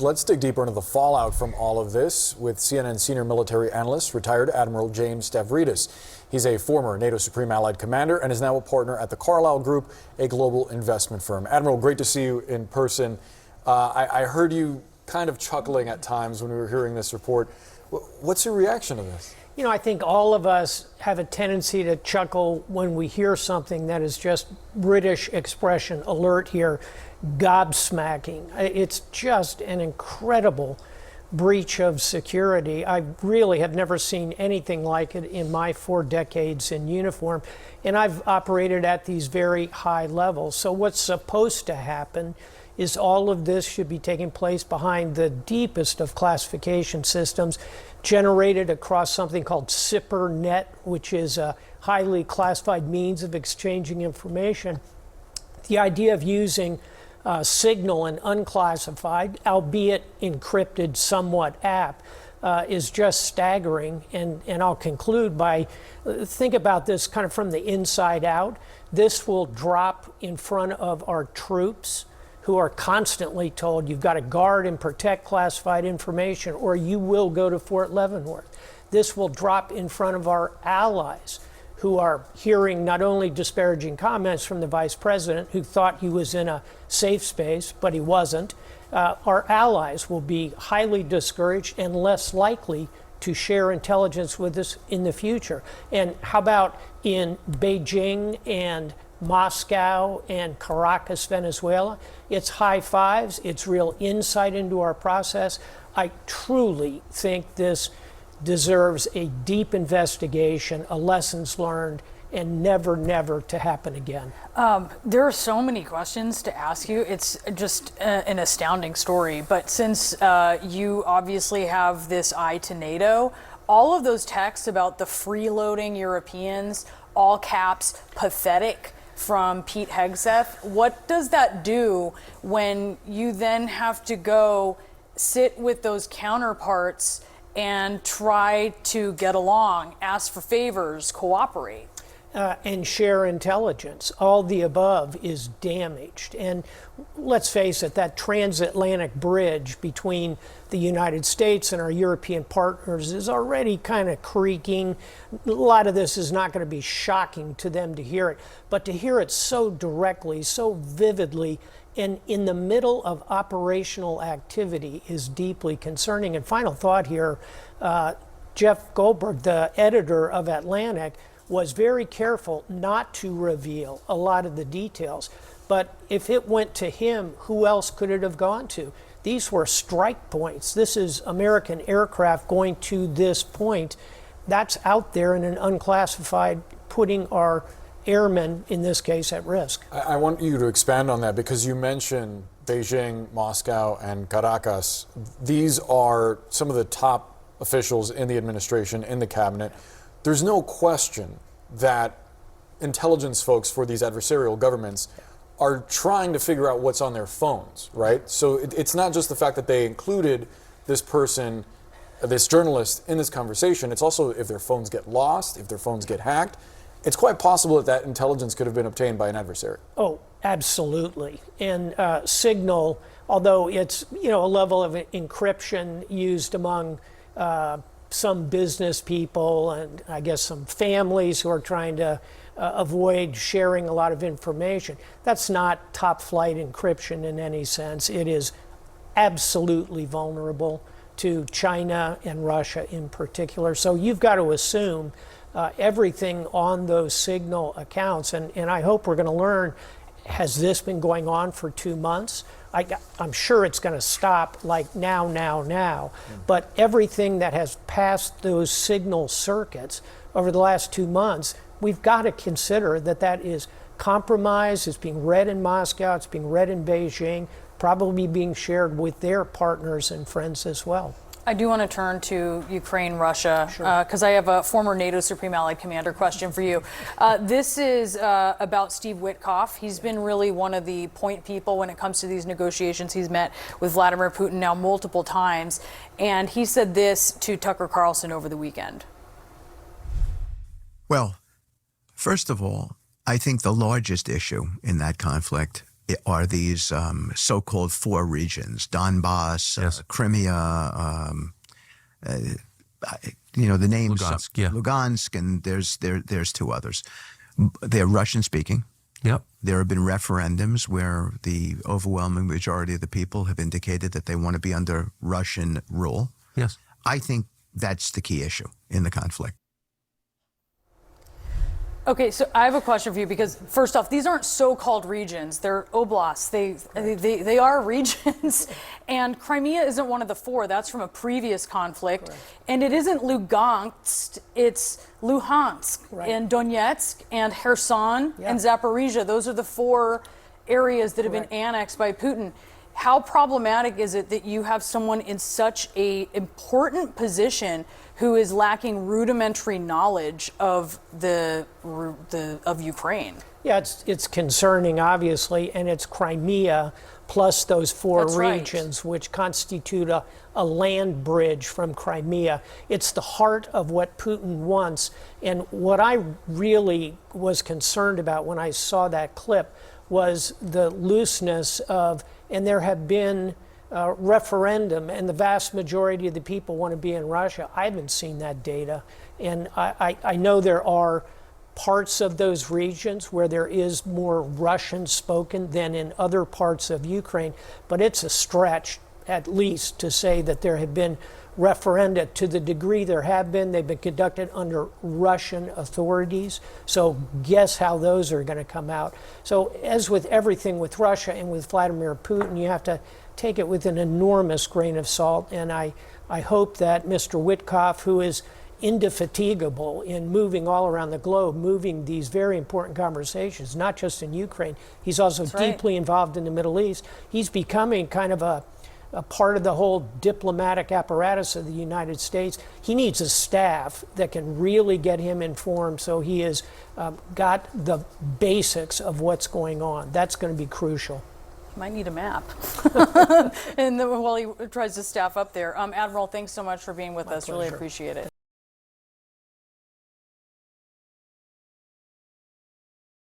much. Let's dig deeper into the fallout from all of this with CNN senior military analyst, retired Admiral James Stavridis. He's a former NATO Supreme Allied Commander and is now a partner at the Carlyle Group, a global investment firm. Admiral, great to see you in person. I heard you kind of chuckling at times when we were hearing this report. What's your reaction to this? You know, I think all of us have a tendency to chuckle when we hear something that is just British expression, alert here, gobsmacking. It's just an incredible breach of security. I really have never seen anything like it in my 4 decades in uniform, and I've operated at these very high levels. So what's supposed to happen is all of this should be taking place behind the deepest of classification systems generated across something called SIPRNet, which is a highly classified means of exchanging information. The idea of using signal and unclassified, albeit encrypted somewhat app, is just staggering. And I'll conclude by, think about this kind of from the inside out. This will drop in front of our troops, who are constantly told you've got to guard and protect classified information or you will go to Fort Leavenworth. This will drop in front of our allies, who are hearing not only disparaging comments from the vice president, who thought he was in a safe space, but he wasn't. Our allies will be highly discouraged and less likely to share intelligence with us in the future. And how about in Beijing and Moscow and Caracas, Venezuela? It's high fives. It's real insight into our process. I truly think this deserves a deep investigation, a lessons learned, and never to happen again. There are so many questions to ask you. It's just an astounding story. But since you obviously have this eye to NATO, all of those texts about the freeloading Europeans, all caps, pathetic, from Pete Hegseth, what does that do when you then have to go sit with those counterparts and try to get along, ask for favors, cooperate? And share intelligence. All the above is damaged. And let's face it, that transatlantic bridge between the United States and our European partners is already kind of creaking. A lot of this is not going to be shocking to them to hear it, but to hear it so directly, so vividly, and in the middle of operational activity is deeply concerning. And final thought here, Jeff Goldberg, the editor of Atlantic, was very careful not to reveal a lot of the details. But if it went to him, who else could it have gone to? These were strike points. This is American aircraft going to this point. That's out there in an unclassified, putting our airmen, in this case, at risk. I want you to expand on that because you mentioned Beijing, Moscow, and Caracas. These are some of the top officials in the administration, in the cabinet. There's no question that intelligence folks for these adversarial governments are trying to figure out what's on their phones, right? So it's not just the fact that they included this person, this journalist in this conversation. It's also if their phones get lost, if their phones get hacked. It's quite possible that that intelligence could have been obtained by an adversary. Oh, absolutely. And Signal, although it's a level of encryption used among some business people and I guess some families who are trying to avoid sharing a lot of information. That's not top flight encryption in any sense. It is absolutely vulnerable to China and Russia in particular. So you've got to assume everything on those Signal accounts, and I hope we're going to learn, has this been going on for 2 months? I'm sure it's going to stop like now. But everything that has passed those Signal circuits over the last 2 months, we've got to consider that that is compromised. It's being read in Moscow. It's being read in Beijing, probably being shared with their partners and friends as well. I do want to turn to Ukraine, Russia, because I have a former NATO Supreme Allied Commander question for you. This is about Steve Witkoff. He's been really one of the point people when it comes to these negotiations. He's met with Vladimir Putin now multiple times, and he said this to Tucker Carlson over the weekend. Well, first of all, I think the largest issue in that conflict are these so-called four regions: Donbass, Yes. Crimea, the names Lugansk, yeah. Lugansk, and there's two others. They're Russian-speaking. Yep. There have been referendums where the overwhelming majority of the people have indicated that they want to be under Russian rule. Yes. I think that's the key issue in the conflict. Okay, so I have a question for you because first off, these aren't so-called regions; they're oblasts. They are regions, and Crimea isn't one of the four. That's from a previous conflict, and it isn't Lugansk; it's Luhansk and Donetsk and Kherson and Zaporizhia. Those are the four areas that have been annexed by Putin. How problematic is it that you have someone in such a important position who is lacking rudimentary knowledge of of Ukraine? Yeah, it's concerning, obviously, and it's Crimea plus those four regions, which constitute a land bridge from Crimea. It's the heart of what Putin wants. And what I really was concerned about when I saw that clip was the looseness of, and there have been referendum, and the vast majority of the people want to be in Russia. I haven't seen that data. And I know there are parts of those regions where there is more Russian spoken than in other parts of Ukraine, but it's a stretch, at least, to say that there have been referenda. To the degree there have been, they've been conducted under Russian authorities. So guess how those are going to come out. So as with everything with Russia and with Vladimir Putin, you have to take it with an enormous grain of salt. And I hope that Mr. Witkoff, who is indefatigable in moving all around the globe, moving these very important conversations, not just in Ukraine, he's also deeply involved in the Middle East. He's becoming kind of a part of the whole diplomatic apparatus of the United States. He needs a staff that can really get him informed so he has got the basics of what's going on. That's going to be crucial. Might need a map. And then while he tries to staff up there. Admiral, thanks so much for being with us. pleasure. Really appreciate it.